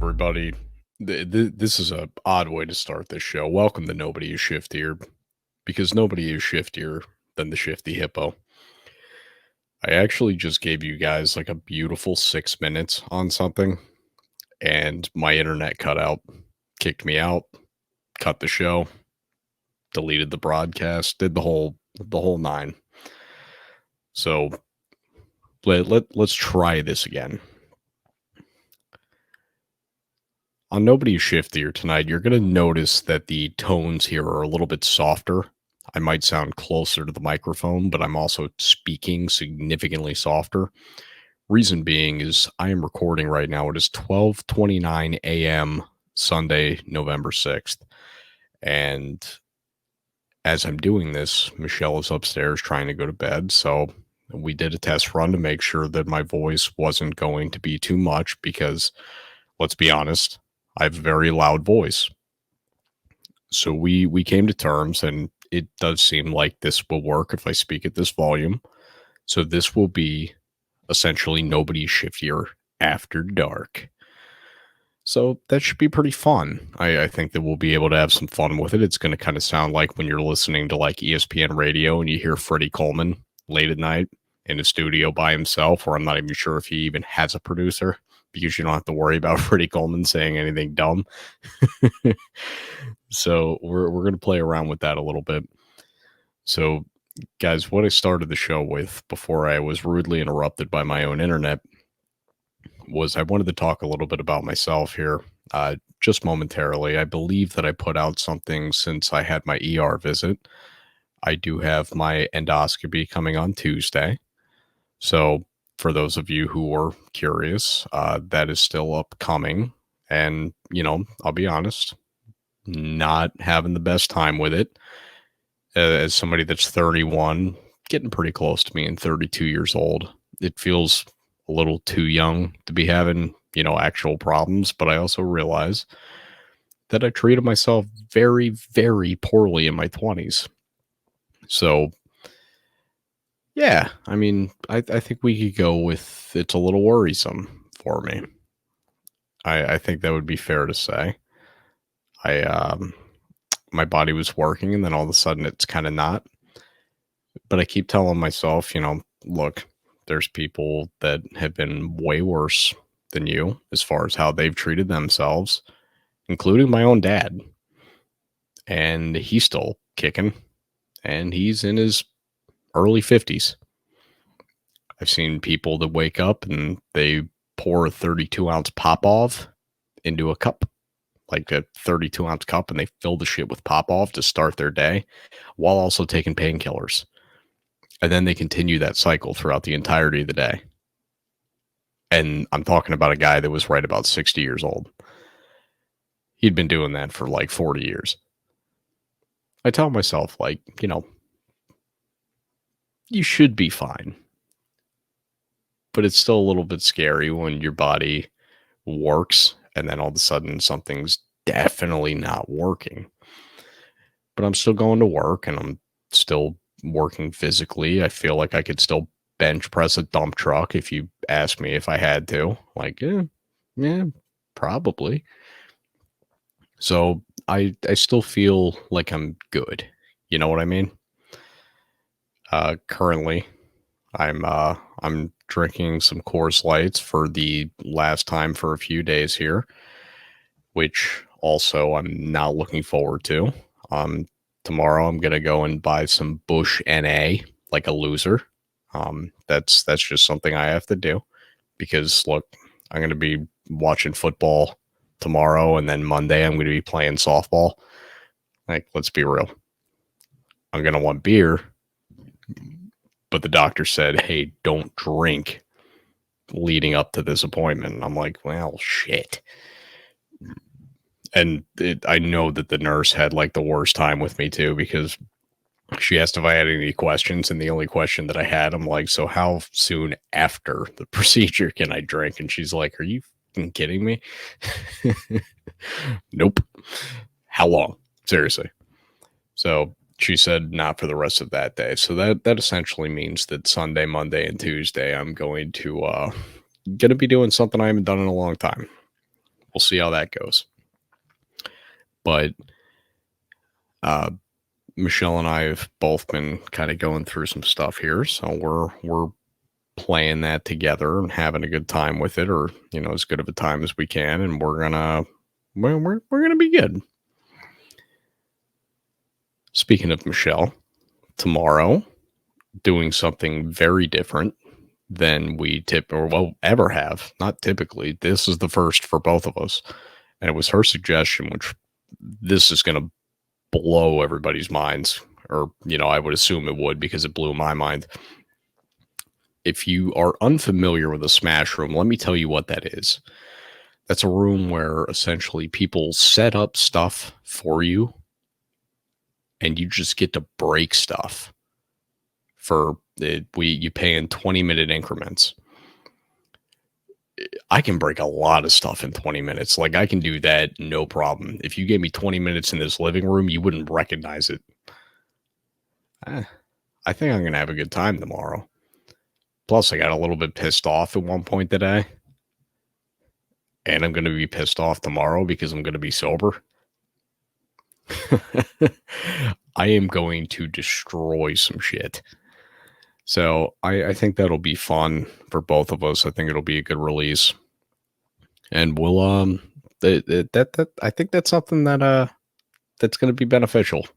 everybody? This is a odd way to start this show. Welcome to Nobody is Shiftier, because nobody is shiftier than the Shifty Hippo. I actually just gave you guys like a beautiful 6 minutes on something, and my internet cut out, kicked me out, cut the show, deleted the broadcast, did the whole nine. So let's try this again. On Nobody is Shiftier tonight, you're going to notice that the tones here are a little bit softer. I might sound closer to the microphone, but I'm also speaking significantly softer. Reason being is I am recording right now. It is 12:29 a.m. Sunday, November 6th. And as I'm doing this, Michelle is upstairs trying to go to bed. So we did a test run to make sure that my voice wasn't going to be too much because, let's be honest, I have a very loud voice. So we came to terms, and it does seem like this will work if I speak at this volume. So this will be essentially Nobody's Shiftier after dark. So that should be pretty fun. I think that we'll be able to have some fun with it. It's going to kind of sound like when you're listening to like ESPN radio and you hear Freddie Coleman late at night in a studio by himself, or I'm not even sure if he even has a producer, because you don't have to worry about Freddie Coleman saying anything dumb. So we're going to play around with that a little bit. So, guys, what I started the show with before I was rudely interrupted by my own internet was I wanted to talk a little bit about myself here, just momentarily. I believe that I put out something since I had my ER visit. I do have my endoscopy coming on Tuesday. So, for those of you who are curious, that is still upcoming. And, I'll be honest, not having the best time with it. As somebody that's 31, getting pretty close to being 32 years old, it feels a little too young to be having, actual problems. But I also realize that I treated myself very, very poorly in my 20s. So, yeah, I mean, I think we could go with it's a little worrisome for me. I think that would be fair to say. My body was working, and then all of a sudden it's kind of not. But I keep telling myself, look, there's people that have been way worse than you as far as how they've treated themselves, including my own dad. And he's still kicking, and he's in his early 50s. I've seen people that wake up and they pour a 32-ounce Popov into a cup, like a 32-ounce cup, and they fill the shit with Popov to start their day while also taking painkillers. And then they continue that cycle throughout the entirety of the day. And I'm talking about a guy that was right about 60 years old. He'd been doing that for like 40 years. I tell myself, like, you should be fine. But it's still a little bit scary when your body works and then all of a sudden something's definitely not working. But I'm still going to work, and I'm still working physically. I feel like I could still bench press a dump truck if you ask me if I had to. Like, yeah, probably. So I still feel like I'm good. You know what I mean? Currently, I'm drinking some Coors Lights for the last time for a few days here, which also I'm not looking forward to. Tomorrow I'm gonna go and buy some Bush NA like a loser. That's just something I have to do because look, I'm gonna be watching football tomorrow, and then Monday I'm gonna be playing softball. Like, let's be real. I'm gonna want beer, but the doctor said, "Hey, don't drink leading up to this appointment." And I'm like, well, shit. And I know that the nurse had like the worst time with me too, because she asked if I had any questions, and the only question that I had, I'm like, so how soon after the procedure can I drink? And she's like, are you kidding me? Nope. How long? Seriously. So she said not for the rest of that day. So that essentially means that Sunday, Monday, and Tuesday I'm going to be doing something I haven't done in a long time, we'll see how that goes. But Michelle and I have both been kind of going through some stuff here, so we're playing that together and having a good time with it, or as good of a time as we can, and we're gonna be good. Speaking of Michelle, tomorrow doing something very different than we ever have. Not typically. This is the first for both of us, and it was her suggestion, which this is going to blow everybody's minds, or I would assume it would, because it blew my mind. If you are unfamiliar with a smash room, let me tell you what that is. That's a room where essentially people set up stuff for you and you just get to break stuff for it. You pay in 20-minute increments. I can break a lot of stuff in 20 minutes. Like, I can do that no problem. If you gave me 20 minutes in this living room, you wouldn't recognize it. I think I'm going to have a good time tomorrow. Plus, I got a little bit pissed off at one point today. And I'm going to be pissed off tomorrow because I'm going to be sober. I am going to destroy some shit. So I think that'll be fun for both of us. I think it'll be a good release. And we'll I think that's something that that's going to be beneficial.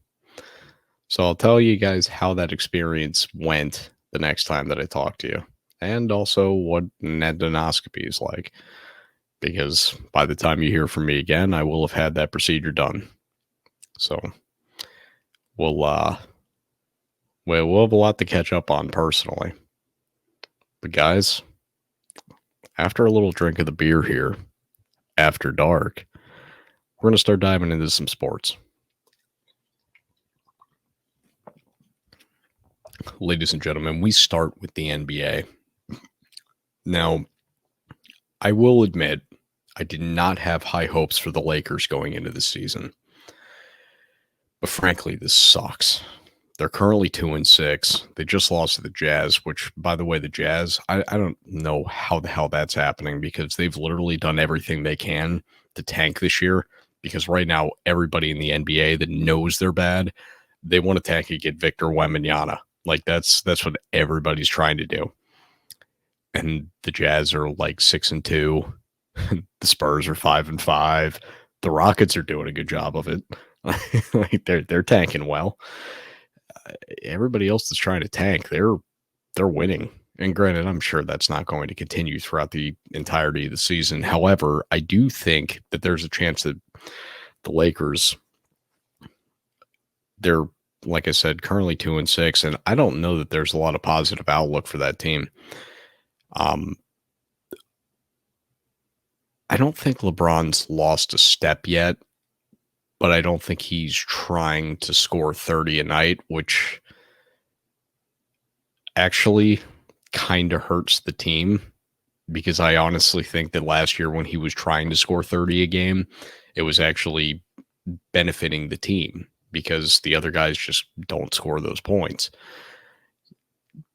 So I'll tell you guys how that experience went the next time that I talk to you, and also what an endoscopy is like, because by the time you hear from me again, I will have had that procedure done. So we'll have a lot to catch up on personally. But guys, after a little drink of the beer here, after dark, we're going to start diving into some sports. Ladies and gentlemen, we start with the NBA. Now, I will admit, I did not have high hopes for the Lakers going into the season. But frankly, this sucks. They're currently 2-6. They just lost to the Jazz, which, by the way, the Jazz, I don't know how the hell that's happening, because they've literally done everything they can to tank this year. Because right now, everybody in the NBA that knows they're bad, they want to tank and get Victor Wembanyama. Like, that's what everybody's trying to do. And the Jazz are like 6-2. The Spurs are 5-5. The Rockets are doing a good job of it. Like, they're tanking well. Everybody else that's trying to tank, they're winning. And granted, I'm sure that's not going to continue throughout the entirety of the season. However, I do think that there's a chance that the Lakers, they're, like I said, currently 2-6, and I don't know that there's a lot of positive outlook for that team. I don't think LeBron's lost a step yet, but I don't think he's trying to score 30 a night, which actually kind of hurts the team, because I honestly think that last year when he was trying to score 30 a game, it was actually benefiting the team because the other guys just don't score those points.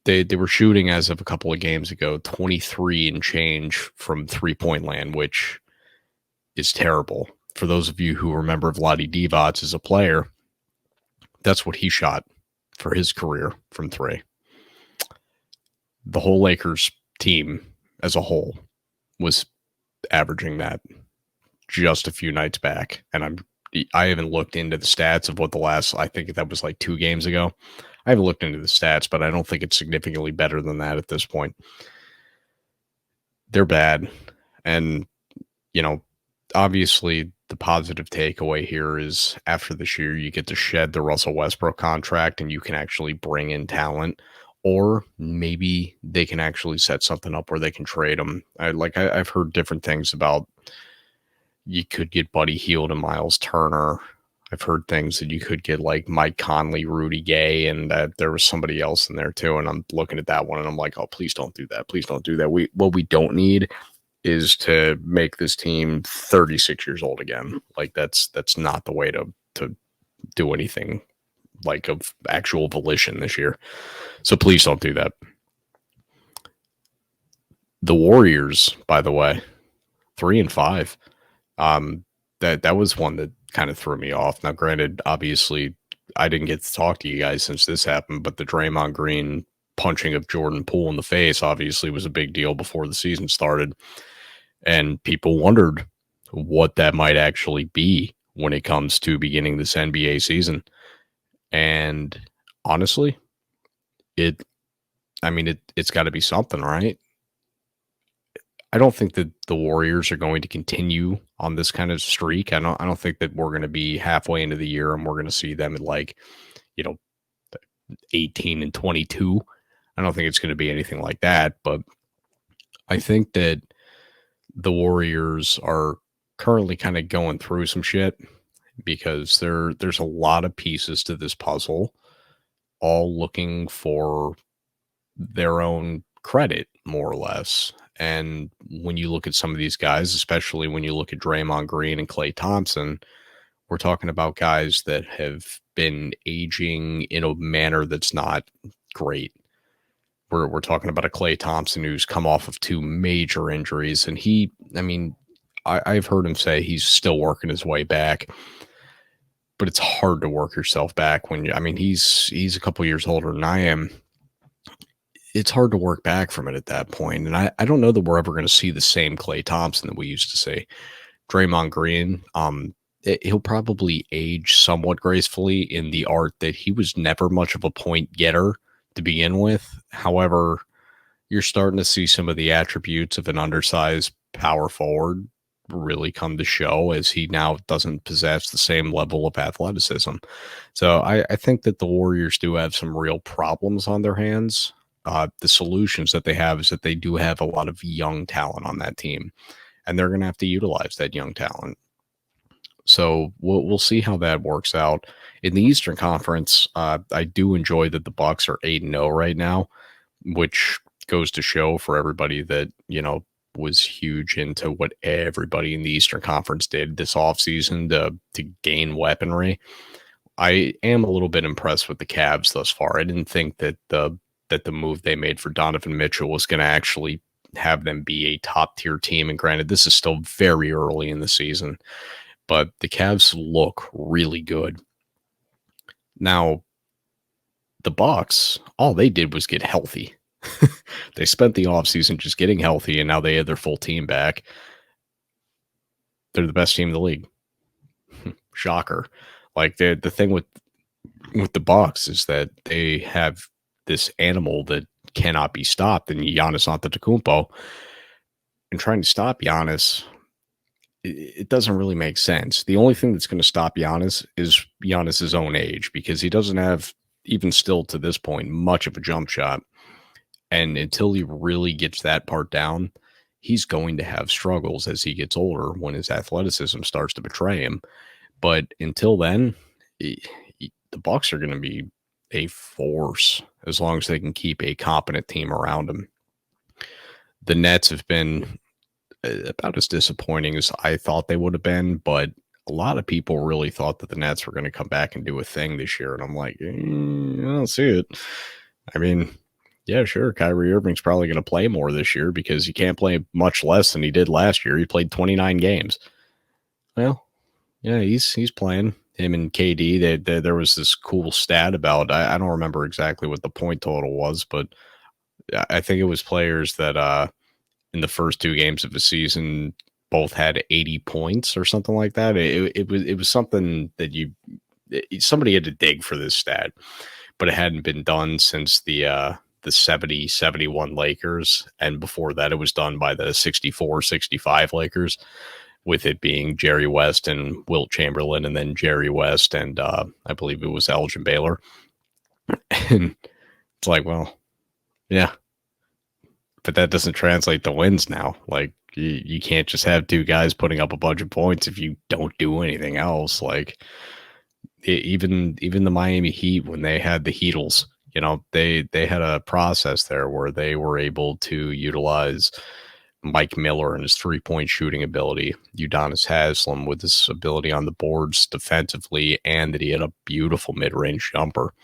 They were shooting, as of a couple of games ago, 23 and change from three-point land, which is terrible. For those of you who remember Vlade Divac as a player, that's what he shot for his career from three. The whole Lakers team as a whole was averaging that just a few nights back. And I haven't looked into the stats of what the last, I think that was like 2 games ago. I haven't looked into the stats, but I don't think it's significantly better than that at this point. They're bad. And, obviously the positive takeaway here is after this year, you get to shed the Russell Westbrook contract and you can actually bring in talent, or maybe they can actually set something up where they can trade them. I've heard different things about, you could get Buddy Hield and Miles Turner. I've heard things that you could get like Mike Conley, Rudy Gay, and there was somebody else in there too. And I'm looking at that one and I'm like, oh, please don't do that. Please don't do that. What we don't need is to make this team 36 years old again. Like, that's not the way to do anything like of actual volition this year. So please don't do that. The Warriors, by the way, 3-5. Um, that was one that kind of threw me off. Now, granted, obviously, I didn't get to talk to you guys since this happened, but the Draymond Green punching of Jordan Poole in the face obviously was a big deal before the season started, and people wondered what that might actually be when it comes to beginning this NBA season. And honestly, it I mean it's got to be something, right? I don't think that the Warriors are going to continue on this kind of streak. I don't think that we're going to be halfway into the year and we're going to see them at like, you know, 18 and 22. I don't think it's going to be anything like that, but I think that the Warriors are currently kind of going through some shit because there's a lot of pieces to this puzzle all looking for their own credit, more or less. And when you look at some of these guys, especially when you look at Draymond Green and Klay Thompson, we're talking about guys that have been aging in a manner that's not great. We're talking about a Klay Thompson who's come off of two major injuries, and I've heard him say he's still working his way back, but it's hard to work yourself back when he's a couple years older than I am. It's hard to work back from it at that point. And I don't know that we're ever going to see the same Klay Thompson that we used to see. Draymond Green, he'll probably age somewhat gracefully in the art that he was never much of a point getter to begin with. However, you're starting to see some of the attributes of an undersized power forward really come to show as he now doesn't possess the same level of athleticism. So I think that the Warriors do have some real problems on their hands. The solutions that they have is that they do have a lot of young talent on that team, and they're going to have to utilize that young talent. So we'll see how that works out. In the Eastern Conference, I do enjoy that the Bucks are 8-0 right now, which goes to show for everybody that, was huge into what everybody in the Eastern Conference did this offseason to gain weaponry. I am a little bit impressed with the Cavs thus far. I didn't think that the move they made for Donovan Mitchell was going to actually have them be a top tier team. And granted, this is still very early in the season, but the Cavs look really good. Now, the Bucks, all they did was get healthy. They spent the offseason just getting healthy, and now they have their full team back. They're the best team in the league. Shocker. Like the thing with the Bucks is that they have this animal that cannot be stopped in Giannis Antetokounmpo. And trying to stop Giannis, it doesn't really make sense. The only thing that's going to stop Giannis is Giannis's own age, because he doesn't have, even still to this point, much of a jump shot. And until he really gets that part down, he's going to have struggles as he gets older when his athleticism starts to betray him. But until then, the Bucks are going to be a force as long as they can keep a competent team around him. The Nets have been about as disappointing as I thought they would have been, but a lot of people really thought that the Nets were going to come back and do a thing this year, and I'm like, I don't see it. I mean, yeah, sure, Kyrie Irving's probably going to play more this year because he can't play much less than he did last year. He played 29 games. Well, yeah, he's playing. Him and KD, there was this cool stat about, I don't remember exactly what the point total was, but I think it was players that in the first two games of the season both had 80 points or something like that. It was something that somebody had to dig for this stat, but it hadn't been done since the 70-71 Lakers, and before that it was done by the 64-65 Lakers, with it being Jerry West and Wilt Chamberlain, and then Jerry West and I believe it was Elgin Baylor. And it's like, well, yeah, but that doesn't translate to wins now. Like, you can't just have two guys putting up a bunch of points if you don't do anything else. Like, even the Miami Heat, when they had the Heatles, they had a process there where they were able to utilize Mike Miller and his three-point shooting ability, Udonis Haslem with his ability on the boards defensively, and that he had a beautiful mid-range jumper.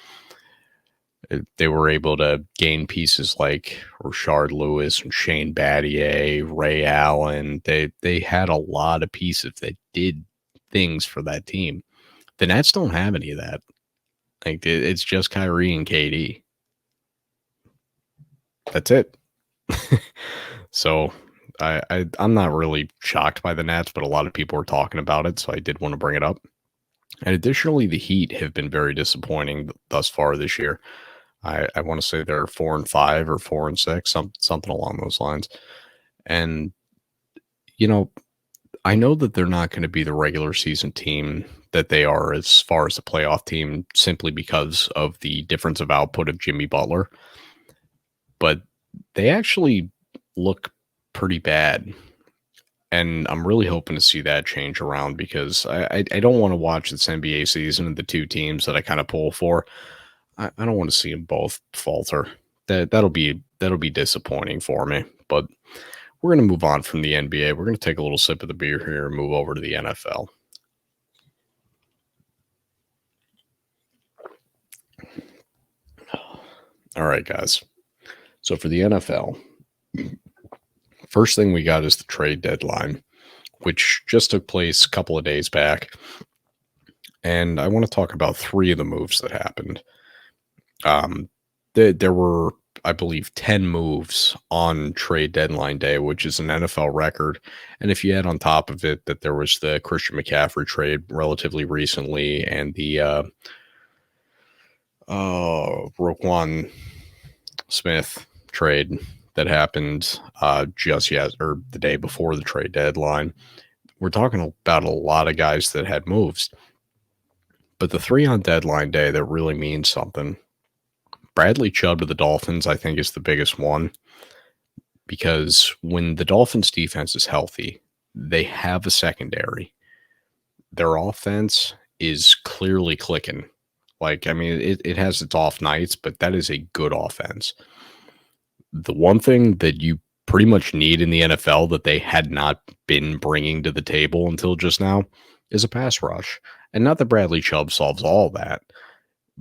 They were able to gain pieces like Rashard Lewis and Shane Battier, Ray Allen. They had a lot of pieces that did things for that team. The Nets don't have any of that. Like it's just Kyrie and KD. That's it. So I'm not really shocked by the Nets, but a lot of people are talking about it, so I did want to bring it up. And additionally, the Heat have been very disappointing thus far this year. I want to say they're 4-5 or 4-6, something along those lines. And you know, I know that they're not going to be the regular season team that they are as far as the playoff team, simply because of the difference of output of Jimmy Butler, but they actually look pretty bad. And I'm really hoping to see that change around because I don't want to watch this NBA season and the two teams that I kind of pull for. I don't want to see them both falter. That'll be disappointing for me. But we're going to move on from the NBA. We're going to take a little sip of the beer here and move over to the NFL. All right, guys. So for the NFL, first thing we got is the trade deadline, which just took place a couple of days back. And I want to talk about three of the moves that happened. There were, I believe, 10 moves on trade deadline day, which is an NFL record. And if you add on top of it that there was the Christian McCaffrey trade relatively recently and the Roquan Smith trade that happened just yet or the day before the trade deadline, we're talking about a lot of guys that had moves. But the three on deadline day that really means something. Bradley Chubb to the Dolphins, I think, is the biggest one because when the Dolphins defense is healthy, they have a secondary. Their offense is clearly clicking. Like, I mean, it has its off nights, but that is a good offense. The one thing that you pretty much need in the NFL that they had not been bringing to the table until just now is a pass rush. And not that Bradley Chubb solves all that,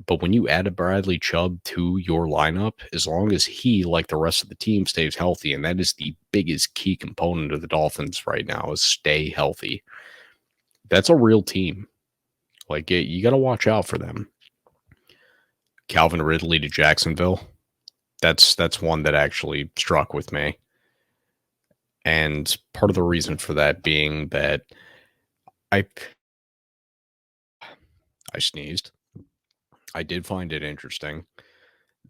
but when you add a Bradley Chubb to your lineup, as long as he, like the rest of the team, stays healthy, and that is the biggest key component of the Dolphins right now, is stay healthy. That's a real team. Like, you got to watch out for them. Calvin Ridley to Jacksonville. That's one that actually struck with me. And part of the reason for that being that I sneezed. I did find it interesting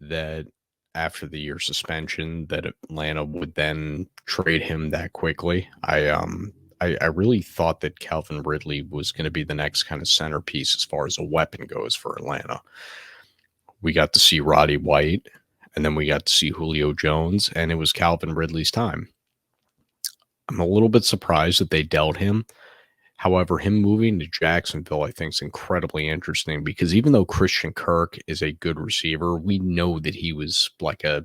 that after the year suspension that Atlanta would then trade him that quickly. I really thought that Calvin Ridley was going to be the next kind of centerpiece as far as a weapon goes for Atlanta. We got to see Roddy White, and then we got to see Julio Jones, and it was Calvin Ridley's time. I'm a little bit surprised that they dealt him. However, him moving to Jacksonville, I think, is incredibly interesting because even though Christian Kirk is a good receiver, we know that he was like a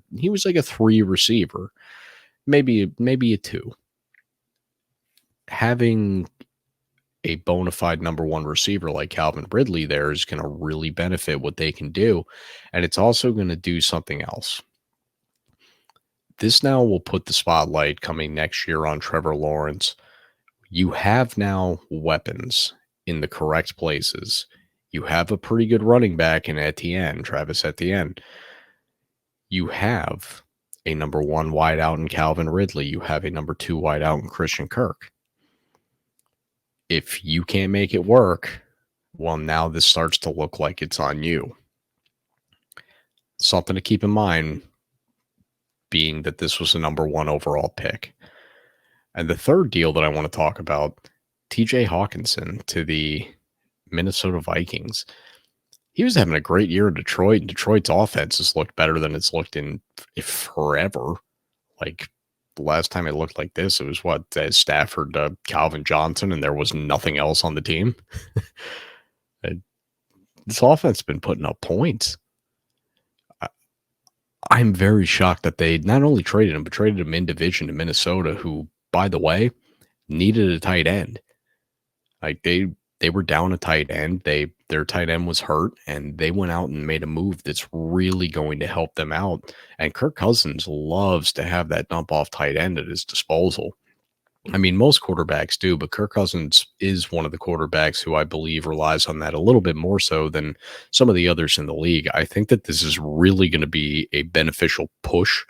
3 receiver, maybe a 2. Having a bona fide number 1 receiver like Calvin Ridley there is going to really benefit what they can do, and it's also going to do something else. This now will put the spotlight coming next year on Trevor Lawrence. You have now weapons in the correct places. You have a pretty good running back in Etienne, Travis Etienne. You have a number 1 wideout in Calvin Ridley. You have a number 2 wideout in Christian Kirk. If you can't make it work, well, now this starts to look like it's on you. Something to keep in mind being that this was a number 1 overall pick. And the third deal that I want to talk about, TJ Hawkinson to the Minnesota Vikings. He was having a great year in Detroit, and Detroit's offense has looked better than it's looked in forever. Like, the last time it looked like this, it was Stafford to Calvin Johnson, and there was nothing else on the team. This offense has been putting up points. I'm very shocked that they not only traded him, but traded him in division to Minnesota, who, by the way, needed a tight end. Like they were down a tight end. They their tight end was hurt, and they went out and made a move that's really going to help them out. And Kirk Cousins loves to have that dump off tight end at his disposal. I mean, most quarterbacks do, but Kirk Cousins is one of the quarterbacks who I believe relies on that a little bit more so than some of the others in the league. I think that this is really going to be a beneficial push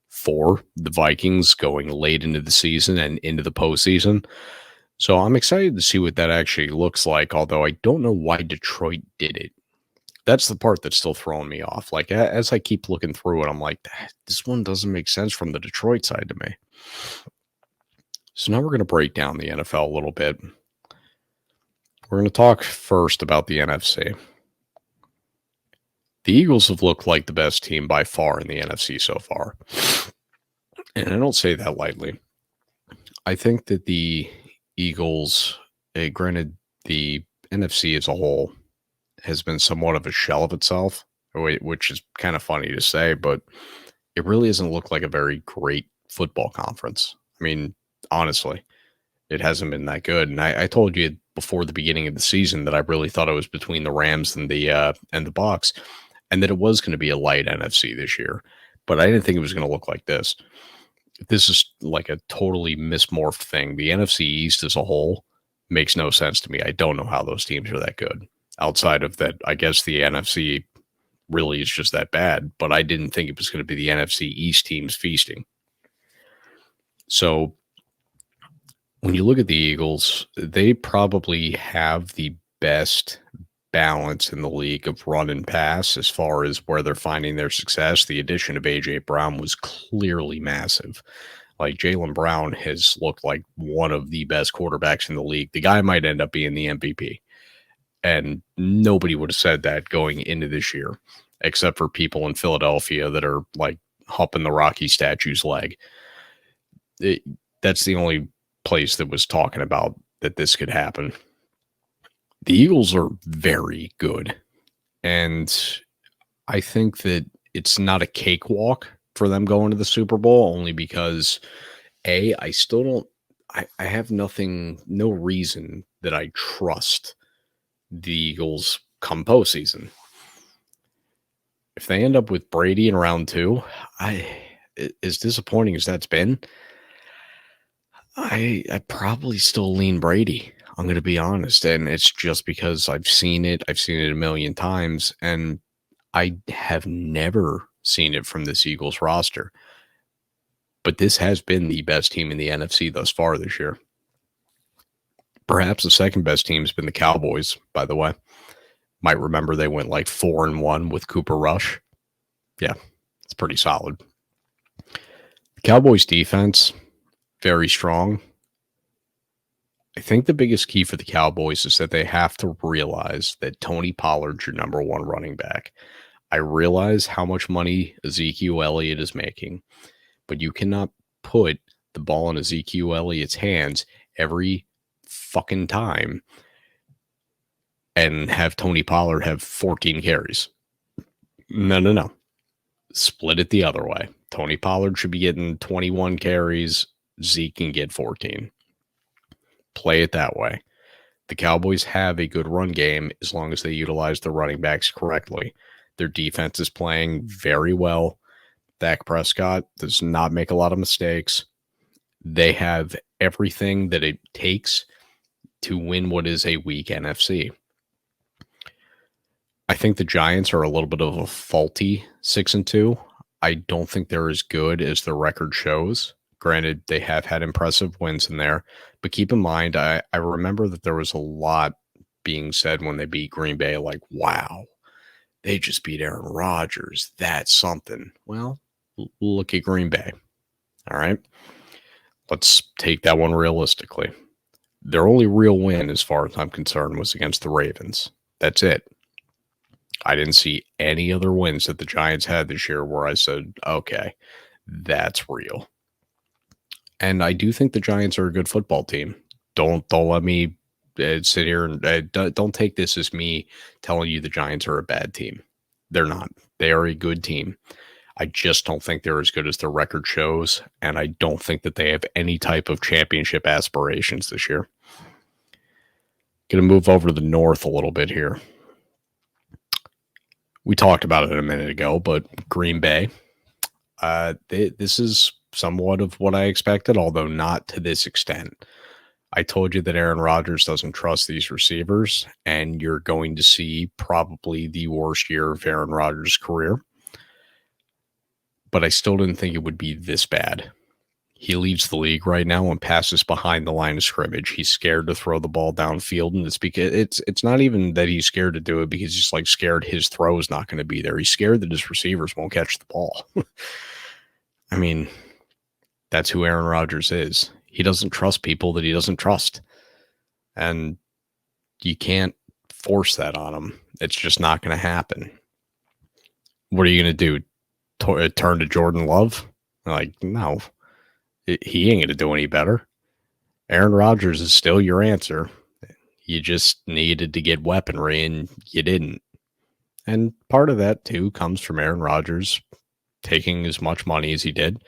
for the Vikings going late into the season and into the postseason. So I'm excited to see what that actually looks like, although I don't know why Detroit did it. That's the part that's still throwing me off. Like, as I keep looking through it, I'm like, this one doesn't make sense from the Detroit side to me. So now we're going to break down the NFL a little bit. We're going to talk first about the NFC. The Eagles have looked like the best team by far in the NFC so far. And I don't say that lightly. I think that the Eagles, granted, the NFC as a whole has been somewhat of a shell of itself, which is kind of funny to say, but it really doesn't look like a very great football conference. I mean, honestly, it hasn't been that good. And I told you before the beginning of the season that I really thought it was between the Rams and the Bucs, and that it was going to be a light NFC this year. But I didn't think it was going to look like this. This is like a totally mismorphed thing. The NFC East as a whole makes no sense to me. I don't know how those teams are that good. Outside of that, I guess the NFC really is just that bad, but I didn't think it was going to be the NFC East teams feasting. So when you look at the Eagles, they probably have the best balance in the league of run and pass as far as where they're finding their success. The addition of A.J. Brown was clearly massive. Like, Jaylen Brown has looked like one of the best quarterbacks in the league. The guy might end up being the MVP. And nobody would have said that going into this year, except for people in Philadelphia that are like humping the Rocky statue's leg. That's the only place that was talking about that this could happen. The Eagles are very good. And I think that it's not a cakewalk for them going to the Super Bowl, only because, I still don't, I have no reason that I trust the Eagles come postseason. If they end up with Brady in round 2, as disappointing as that's been, I probably still lean Brady. I'm going to be honest. And it's just because I've seen it a million times, and I have never seen it from this Eagles roster. But this has been the best team in the NFC thus far this year. Perhaps the second best team has been the Cowboys, by the way. Might remember they went like 4-1 with Cooper Rush. Yeah, it's pretty solid. The Cowboys defense, very strong. I think the biggest key for the Cowboys is that they have to realize that Tony Pollard's your number one running back. I realize how much money Ezekiel Elliott is making, but you cannot put the ball in Ezekiel Elliott's hands every fucking time and have Tony Pollard have 14 carries. No. Split it the other way. Tony Pollard should be getting 21 carries. Zeke can get 14. Play it that way. The Cowboys have a good run game as long as they utilize the running backs correctly. Their defense is playing very well. Dak Prescott does not make a lot of mistakes. They have everything that it takes to win what is a weak NFC. I think the Giants are a little bit of a faulty 6-2. I don't think they're as good as the record shows. Granted, they have had impressive wins in there, but keep in mind, I remember that there was a lot being said when they beat Green Bay, like, wow, they just beat Aaron Rodgers. That's something. Well, look at Green Bay. All right. Let's take that one realistically. Their only real win, as far as I'm concerned, was against the Ravens. That's it. I didn't see any other wins that the Giants had this year where I said, okay, that's real. And I do think the Giants are a good football team. Don't let me sit here and don't take this as me telling you the Giants are a bad team. They're not. They are a good team. I just don't think they're as good as their record shows, and I don't think that they have any type of championship aspirations this year. Going to move over to the north a little bit here. We talked about it a minute ago, but Green Bay, this is somewhat of what I expected, although not to this extent. I told you that Aaron Rodgers doesn't trust these receivers, and you're going to see probably the worst year of Aaron Rodgers' career. But I still didn't think it would be this bad. He leads the league right now and passes behind the line of scrimmage. He's scared to throw the ball downfield, and it's because it's not even that he's scared to do it because he's like scared his throw is not going to be there. He's scared that his receivers won't catch the ball. I mean, that's who Aaron Rodgers is. He doesn't trust people that he doesn't trust, and you can't force that on him. It's just not going to happen. What are you going to do? Turn to Jordan Love? Like, no. He ain't going to do any better. Aaron Rodgers is still your answer. You just needed to get weaponry, and you didn't. And part of that, too, comes from Aaron Rodgers taking as much money as he did.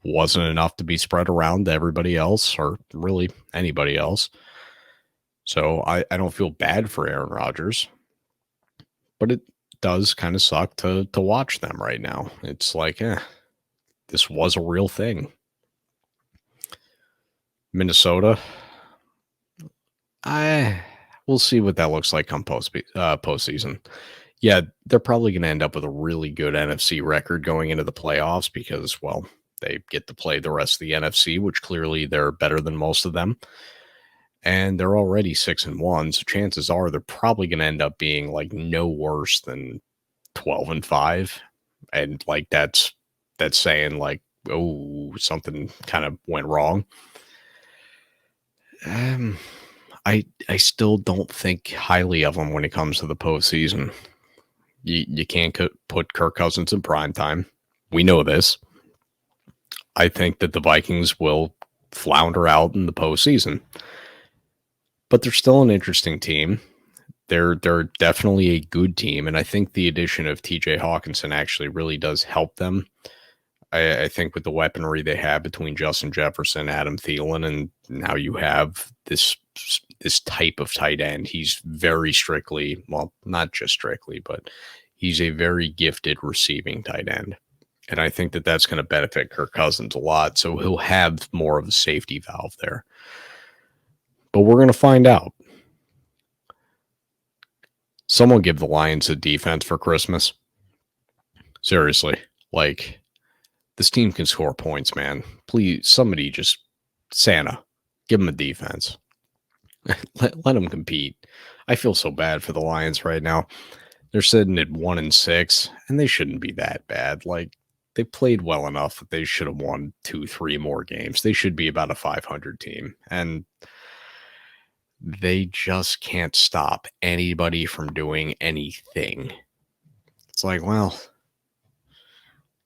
Wasn't enough to be spread around to everybody else, or really anybody else. So I don't feel bad for Aaron Rodgers. But it does kind of suck to watch them right now. It's like, this was a real thing. Minnesota, we'll see what that looks like come postseason. Yeah, they're probably going to end up with a really good NFC record going into the playoffs because, well, they get to play the rest of the NFC, which clearly they're better than most of them. And they're already 6-1, so chances are they're probably going to end up being like no worse than 12-5. And like that's saying like, oh, something kind of went wrong. I still don't think highly of them when it comes to the postseason. You can't put Kirk Cousins in prime time. We know this. I think that the Vikings will flounder out in the postseason, but they're still an interesting team. They're definitely a good team, and I think the addition of TJ Hawkinson actually really does help them. I think with the weaponry they have between Justin Jefferson, Adam Thielen, and now you have this type of tight end. He's very strictly, well, not just strictly, but he's a very gifted receiving tight end. And I think that that's going to benefit Kirk Cousins a lot. So he'll have more of a safety valve there. But we're going to find out. Someone give the Lions a defense for Christmas. Seriously. Like, this team can score points, man. Please, somebody just, Santa, give them a defense. let them compete. I feel so bad for the Lions right now. They're sitting at 1-6, and they shouldn't be that bad. Like, they played well enough that they should have won 2-3 more games. They should be about a 500 team. And they just can't stop anybody from doing anything. It's like, well,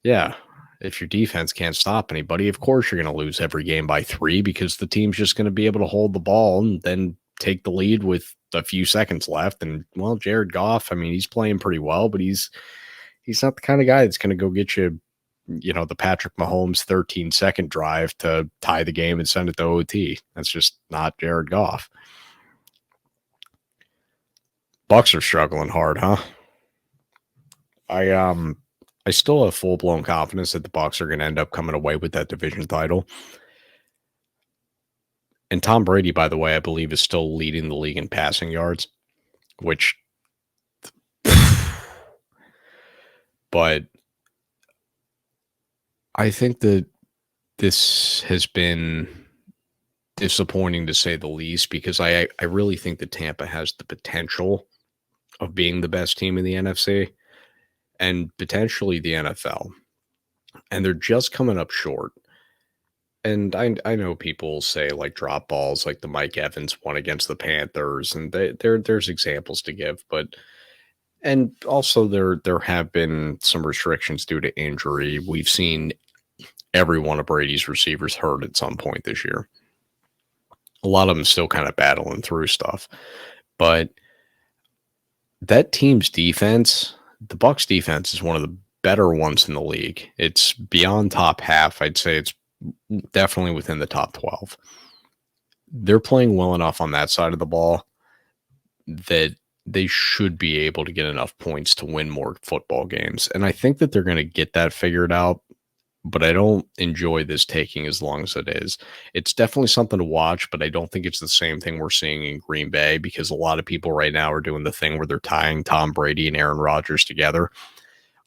yeah, if your defense can't stop anybody, of course you're going to lose every game by 3 because the team's just going to be able to hold the ball and then take the lead with a few seconds left. And, well, Jared Goff, I mean, he's playing pretty well, but he's not the kind of guy that's going to go get you, the Patrick Mahomes 13-second drive to tie the game and send it to OT. That's just not Jared Goff. Bucks are struggling hard, huh? I still have full-blown confidence that the Bucks are going to end up coming away with that division title. And Tom Brady, by the way, I believe is still leading the league in passing yards, which, but I think that this has been disappointing to say the least because I really think that Tampa has the potential of being the best team in the NFC and potentially the NFL. And they're just coming up short. And I know people say like drop balls like the Mike Evans one against the Panthers, and there's examples to give, and also there have been some restrictions due to injury. We've seen every one of Brady's receivers hurt at some point this year. A lot of them still kind of battling through stuff. But that team's defense, the Bucs defense, is one of the better ones in the league. It's beyond top half. I'd say it's definitely within the top 12. They're playing well enough on that side of the ball that they should be able to get enough points to win more football games. And I think that they're going to get that figured out, but I don't enjoy this taking as long as it is. It's definitely something to watch, but I don't think it's the same thing we're seeing in Green Bay because a lot of people right now are doing the thing where they're tying Tom Brady and Aaron Rodgers together.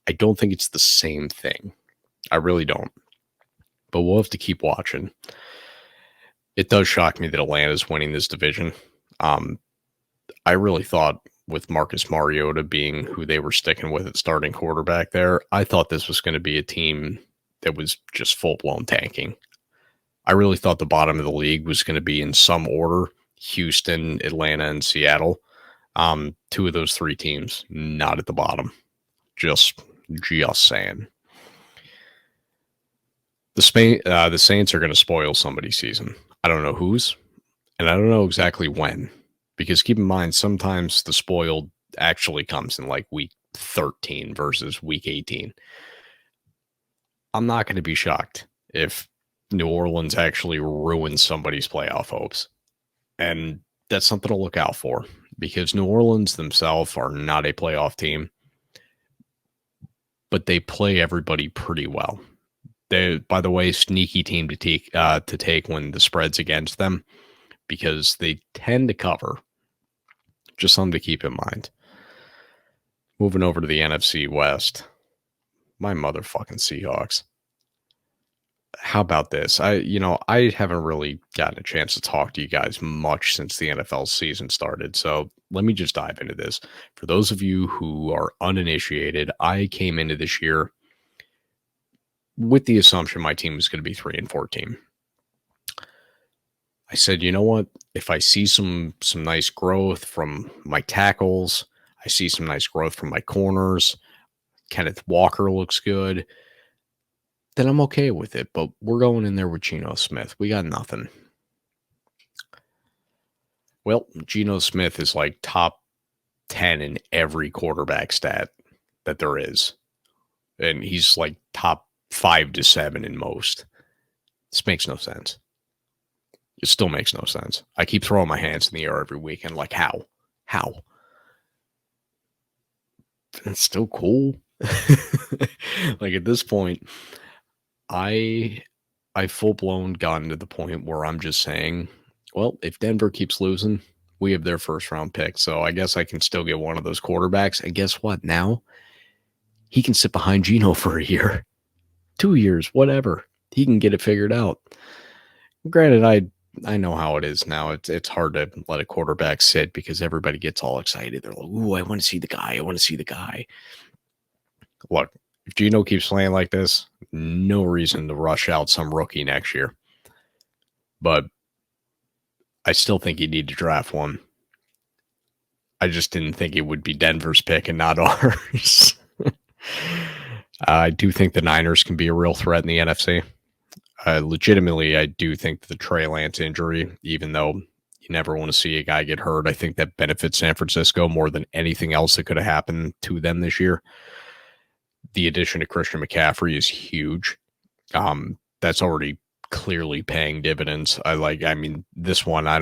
I don't think it's the same thing. I really don't. But we'll have to keep watching. It does shock me that Atlanta's winning this division. Um, I really thought with Marcus Mariota being who they were sticking with at starting quarterback there, I thought this was going to be a team that was just full-blown tanking. I really thought the bottom of the league was going to be in some order: Houston, Atlanta, and Seattle. Two of those three teams not at the bottom. Just saying. The Saints are going to spoil somebody's season. I don't know whose, and I don't know exactly when. Because keep in mind, sometimes the spoiled actually comes in like week 13 versus week 18. I'm not going to be shocked if New Orleans actually ruins somebody's playoff hopes. And that's something to look out for because New Orleans themselves are not a playoff team, but they play everybody pretty well. They, by the way, sneaky team to take when the spread's against them because they tend to cover. Just something to keep in mind. Moving over to the NFC West. My motherfucking Seahawks. How about this? I haven't really gotten a chance to talk to you guys much since the NFL season started. So let me just dive into this. For those of you who are uninitiated, I came into this year with the assumption my team was going to be 3-14. I said, you know what? If I see some nice growth from my tackles, I see some nice growth from my corners, Kenneth Walker looks good, then I'm okay with it. But we're going in there with Geno Smith. We got nothing. Well, Geno Smith is like top 10 in every quarterback stat that there is. And he's like top 5 to 7 in most. This makes no sense. It still makes no sense. I keep throwing my hands in the air every week and like, how? It's still cool. Like at this point, I full blown gotten to the point where I'm just saying, well, if Denver keeps losing, we have their first round pick. So I guess I can still get one of those quarterbacks. And guess what? Now he can sit behind Geno for a year, 2 years, whatever. He can get it figured out. Granted, I know how it is now. It's hard to let a quarterback sit because everybody gets all excited. They're like, ooh, I want to see the guy. I want to see the guy. Look, if Geno keeps playing like this, no reason to rush out some rookie next year. But I still think you need to draft one. I just didn't think it would be Denver's pick and not ours. I do think the Niners can be a real threat in the NFC. Legitimately, I do think the Trey Lance injury, even though you never want to see a guy get hurt, I think that benefits San Francisco more than anything else that could have happened to them this year. The addition of Christian McCaffrey is huge. That's already clearly paying dividends. This one, I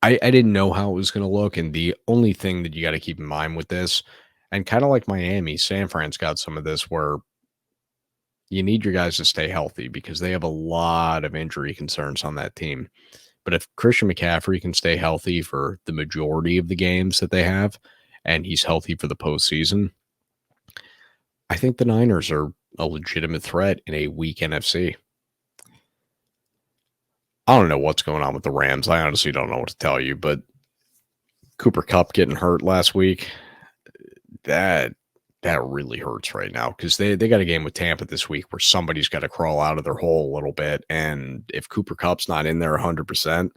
didn't know how it was going to look. And the only thing that you got to keep in mind with this, and kind of like Miami, San Fran's got some of this where you need your guys to stay healthy because they have a lot of injury concerns on that team. But if Christian McCaffrey can stay healthy for the majority of the games that they have, and he's healthy for the postseason, I think the Niners are a legitimate threat in a weak NFC. I don't know what's going on with the Rams. I honestly don't know what to tell you, but Cooper Kupp getting hurt last week, that really hurts right now because they got a game with Tampa this week where somebody's got to crawl out of their hole a little bit. And if Cooper Kupp's not in there 100%,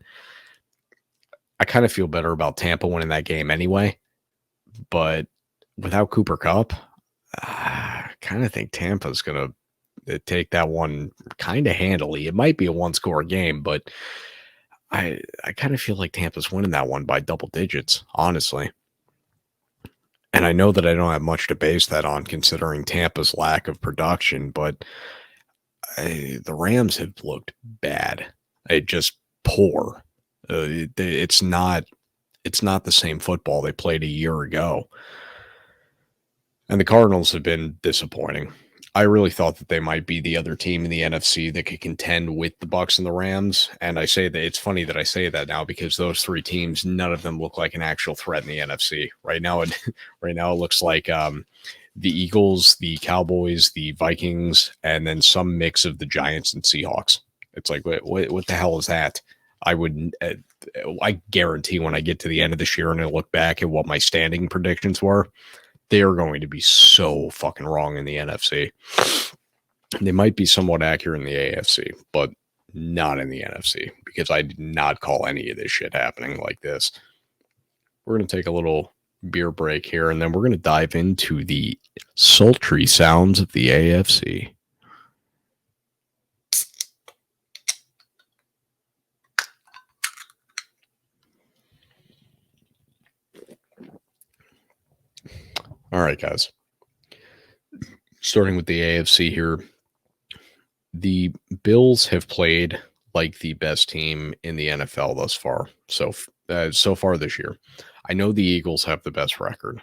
I kind of feel better about Tampa winning that game anyway. But without Cooper Kupp, I kind of think Tampa's going to take that one kind of handily. It might be a one-score game, but I kind of feel like Tampa's winning that one by double digits, honestly. And I know that I don't have much to base that on considering Tampa's lack of production, but the Rams have looked bad. Just poor. It's not It's not the same football they played a year ago. And the Cardinals have been disappointing. I really thought that they might be the other team in the NFC that could contend with the Bucks and the Rams. And I say that it's funny that I say that now because those three teams, none of them look like an actual threat in the NFC right now. Right now, it looks like the Eagles, the Cowboys, the Vikings, and then some mix of the Giants and Seahawks. It's like, what the hell is that? I guarantee when I get to the end of this year and I look back at what my standing predictions were, they are going to be so fucking wrong in the NFC. They might be somewhat accurate in the AFC, but not in the NFC because I did not call any of this shit happening like this. We're going to take a little beer break here, and then we're going to dive into the sultry sounds of the AFC. All right, guys. Starting with the AFC here, the Bills have played like the best team in the NFL thus far. So far this year. I know the Eagles have the best record,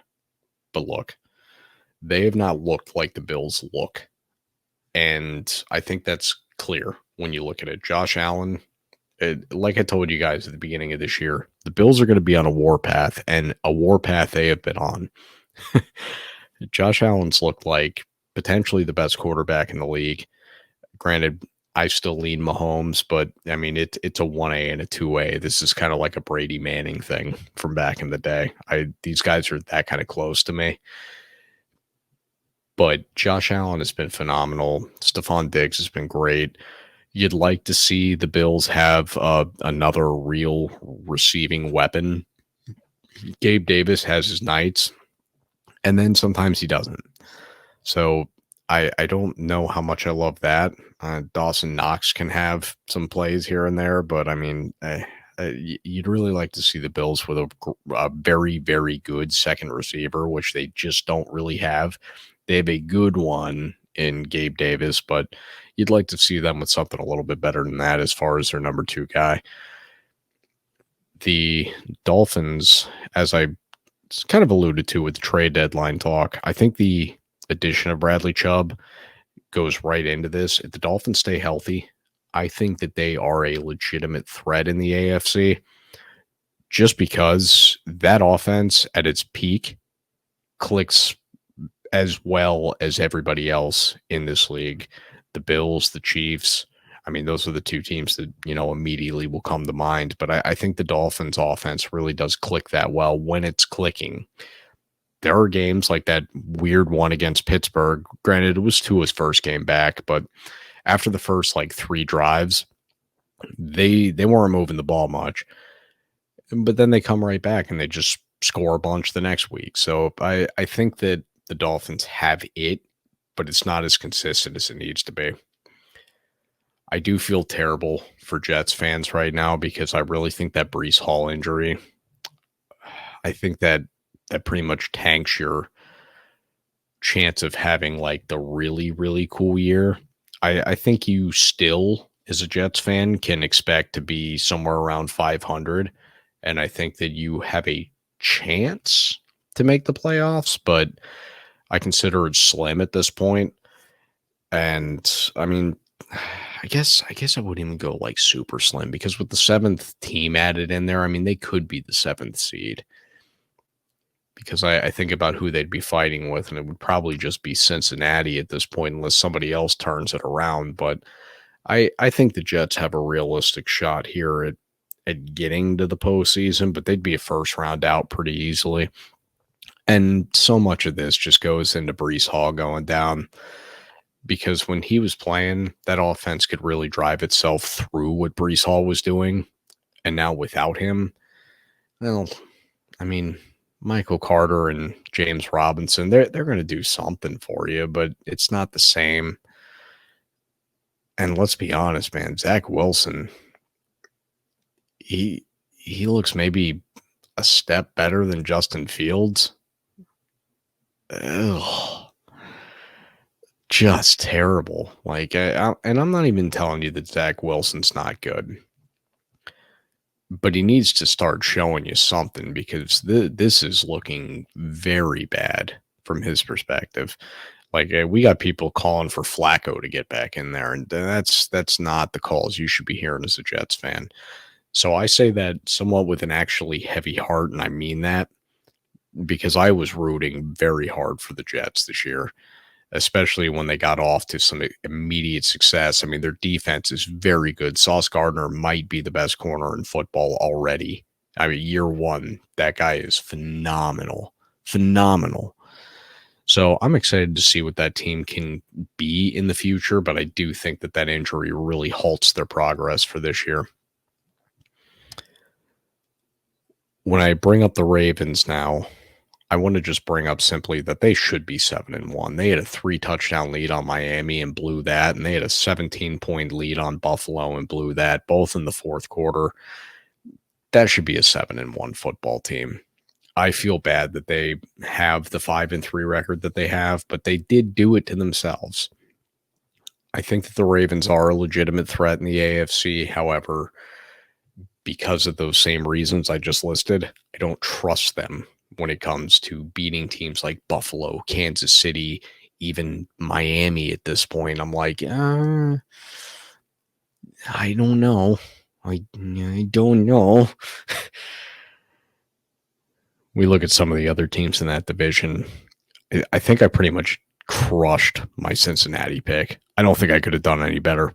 but look, they have not looked like the Bills look. And I think that's clear when you look at it. Josh Allen, like I told you guys at the beginning of this year, the Bills are going to be on a warpath, and a warpath they have been on. Josh Allen's looked like potentially the best quarterback in the league. Granted, I still lean Mahomes, but I mean it's a 1A and a 2A. This is kind of like a Brady Manning thing from back in the day. These guys are that kind of close to me. But Josh Allen has been phenomenal. Stephon Diggs has been great. You'd like to see the Bills have another real receiving weapon. Gabe Davis has his nights, and then sometimes he doesn't. So I don't know how much I love that. Dawson Knox can have some plays here and there, but I mean, you'd really like to see the Bills with a very, very good second receiver, which they just don't really have. They have a good one in Gabe Davis, but you'd like to see them with something a little bit better than that as far as their number two guy. The Dolphins, as I kind of alluded to with the trade deadline talk, I think the addition of Bradley Chubb goes right into this. If the Dolphins stay healthy, I think that they are a legitimate threat in the AFC just because that offense at its peak clicks as well as everybody else in this league. The Bills, the Chiefs. I mean, those are the two teams that, immediately will come to mind. But I think the Dolphins offense really does click that well when it's clicking. There are games like that weird one against Pittsburgh. Granted, it was Tua's first game back, but after the first like 3 drives, they weren't moving the ball much. But then they come right back and they just score a bunch the next week. So I think that the Dolphins have it, but it's not as consistent as it needs to be. I do feel terrible for Jets fans right now because I really think that Breece Hall injury, I think that pretty much tanks your chance of having like the really, really cool year. I think you still, as a Jets fan, can expect to be somewhere around 500. And I think that you have a chance to make the playoffs, but I consider it slim at this point. And I mean, I guess I wouldn't even go like super slim because with the 7th team added in there, I mean, they could be the 7th seed. Because I think about who they'd be fighting with, and it would probably just be Cincinnati at this point, unless somebody else turns it around. But I think the Jets have a realistic shot here at getting to the postseason, but they'd be a first round out pretty easily. And so much of this just goes into Breece Hall going down because when he was playing, that offense could really drive itself through what Breece Hall was doing. And now without him, well, I mean, Michael Carter and James Robinson, they're going to do something for you, but it's not the same. And let's be honest, man, Zach Wilson, he looks maybe a step better than Justin Fields. Ugh, just terrible. Like, and I'm not even telling you that Zach Wilson's not good. but he needs to start showing you something because this is looking very bad from his perspective. Like we got people calling for Flacco to get back in there, and that's not the calls you should be hearing as a Jets fan. So I say that somewhat with an actually heavy heart, and I mean that because I was rooting very hard for the Jets this year, especially when they got off to some immediate success. I mean, their defense is very good. Sauce Gardner might be the best corner in football already. I mean, year one, that guy is phenomenal. Phenomenal. So I'm excited to see what that team can be in the future, but I do think that that injury really halts their progress for this year. When I bring up the Ravens now, I want to just bring up simply that they should be 7-1. They had a 3-touchdown lead on Miami and blew that, and they had a 17-point lead on Buffalo and blew that, both in the fourth quarter. That should be a 7-1 football team. I feel bad that they have the 5-3 record that they have, but they did do it to themselves. I think that the Ravens are a legitimate threat in the AFC. However, because of those same reasons I just listed, I don't trust them when it comes to beating teams like Buffalo, Kansas City, even Miami at this point. I'm like, I don't know. I don't know. We look at some of the other teams in that division. I think I pretty much crushed my Cincinnati pick. I don't think I could have done any better.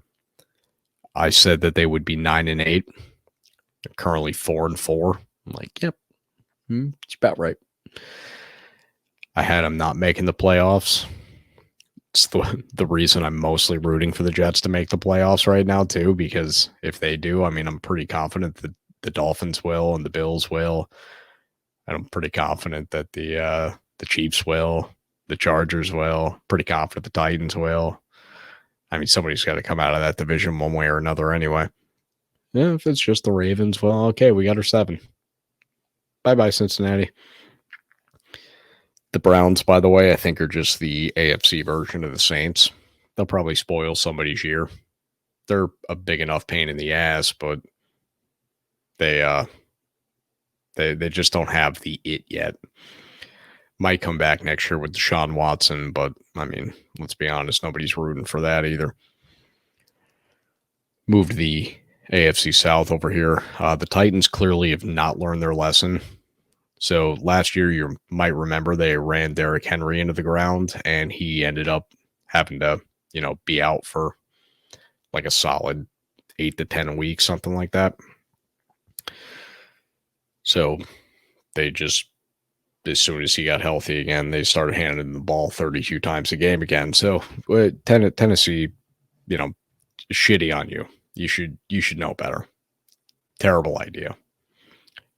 I said that they would be 9-8. They're currently 4-4. I'm like, yep, it's about right. I had them not making the playoffs. It's the reason I'm mostly rooting for the Jets to make the playoffs right now, too, because if they do, I mean, I'm pretty confident that the Dolphins will and the Bills will. And I'm pretty confident that the Chiefs will, the Chargers will, pretty confident the Titans will. I mean, somebody's got to come out of that division one way or another anyway. Yeah, if it's just the Ravens, well, okay, we got our 7. Bye-bye, Cincinnati. The Browns, by the way, I think are just the AFC version of the Saints. They'll probably spoil somebody's year. They're a big enough pain in the ass, but they just don't have the it yet. Might come back next year with Deshaun Watson, but I mean, let's be honest, nobody's rooting for that either. Move to the AFC South over here. The Titans clearly have not learned their lesson. So last year, you might remember they ran Derrick Henry into the ground, and he ended up having to, be out for like a solid 8 to 10 weeks, something like that. So they just, as soon as he got healthy again, they started handing the ball 32 times a game again. So Tennessee, shitty on you. You should know better. Terrible idea.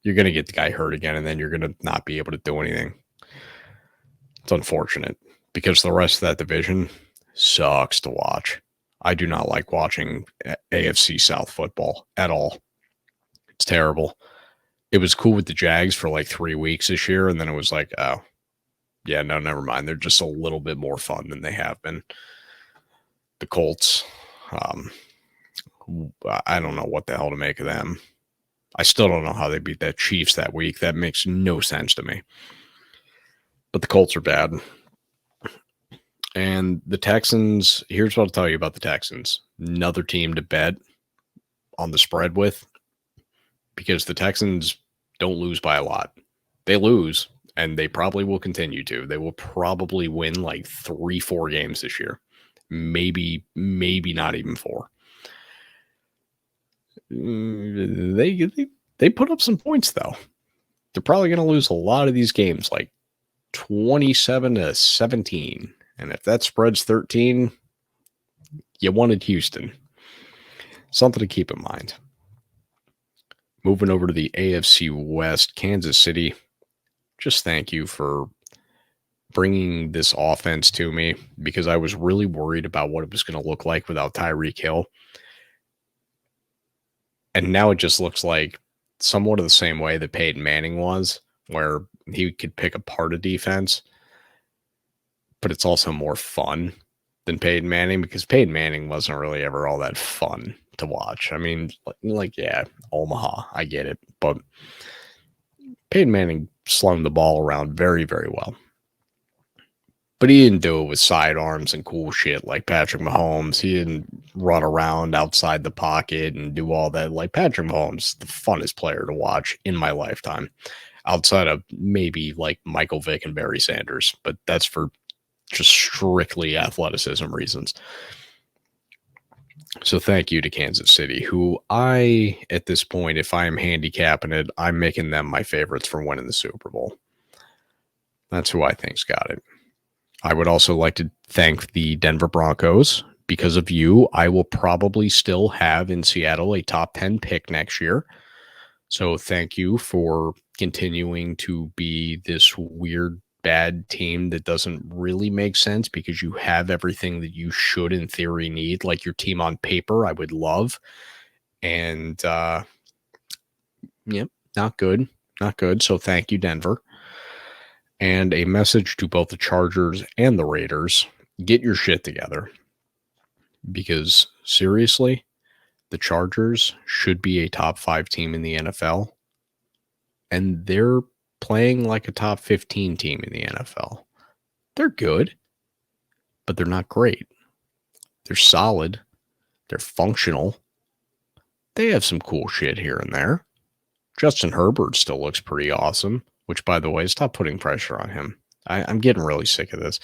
You're going to get the guy hurt again, and then you're going to not be able to do anything. It's unfortunate because the rest of that division sucks to watch. I do not like watching AFC South football at all. It's terrible. It was cool with the Jags for like 3 weeks this year, and then it was like, oh, yeah, no, never mind. They're just a little bit more fun than they have been. The Colts, I don't know what the hell to make of them. I still don't know how they beat that Chiefs that week. That makes no sense to me. But the Colts are bad. And the Texans, here's what I'll tell you about the Texans. Another team to bet on the spread with, because the Texans don't lose by a lot. They lose, and they probably will continue to. They will probably win like 3-4 games this year. Maybe not even 4. They put up some points, though. They're probably going to lose a lot of these games, like 27-17. And if that spreads 13, you wanted Houston. Something to keep in mind. Moving over to the AFC West, Kansas City. Just thank you for bringing this offense to me, because I was really worried about what it was going to look like without Tyreek Hill. And now it just looks like somewhat of the same way that Peyton Manning was, where he could pick apart a defense, but it's also more fun than Peyton Manning, because Peyton Manning wasn't really ever all that fun to watch. I mean, yeah, Omaha, I get it, but Peyton Manning slung the ball around very, very well. But he didn't do it with sidearms and cool shit like Patrick Mahomes. He didn't run around outside the pocket and do all that. Like Patrick Mahomes, the funnest player to watch in my lifetime, outside of maybe like Michael Vick and Barry Sanders. But that's for just strictly athleticism reasons. So thank you to Kansas City, who at this point, if I am handicapping it, I'm making them my favorites for winning the Super Bowl. That's who I think's got it. I would also like to thank the Denver Broncos. Because of you, I will probably still have in Seattle a top 10 pick next year. So thank you for continuing to be this weird, bad team that doesn't really make sense because you have everything that you should, in theory, need. Like your team on paper, I would love. And, yep, not good. Not good. So thank you, Denver. And a message to both the Chargers and the Raiders: get your shit together. Because seriously, the Chargers should be a top 5 team in the NFL. And they're playing like a top 15 team in the NFL. They're good, but they're not great. They're solid. They're functional. They have some cool shit here and there. Justin Herbert still looks pretty awesome, which, by the way, stop putting pressure on him. I'm getting really sick of this.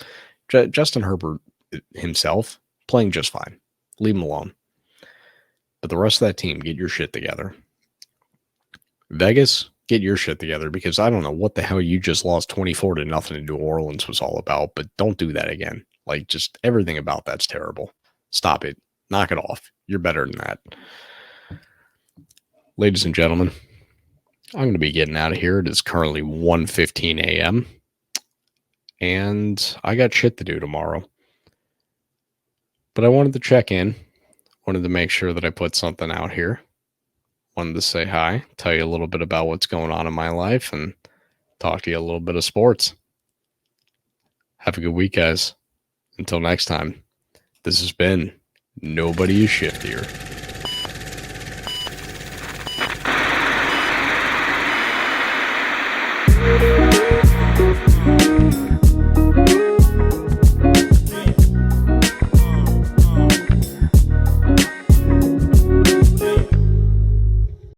Justin Herbert himself playing just fine. Leave him alone. But the rest of that team, get your shit together. Vegas, get your shit together, because I don't know what the hell you just lost 24-0 to New Orleans was all about, but don't do that again. Like, just everything about that's terrible. Stop it. Knock it off. You're better than that. Ladies and gentlemen, I'm going to be getting out of here. It is currently 1:15 a.m. and I got shit to do tomorrow. But I wanted to check in. Wanted to make sure that I put something out here. Wanted to say hi, tell you a little bit about what's going on in my life, and talk to you a little bit of sports. Have a good week, guys. Until next time, this has been Nobody is Shiftier.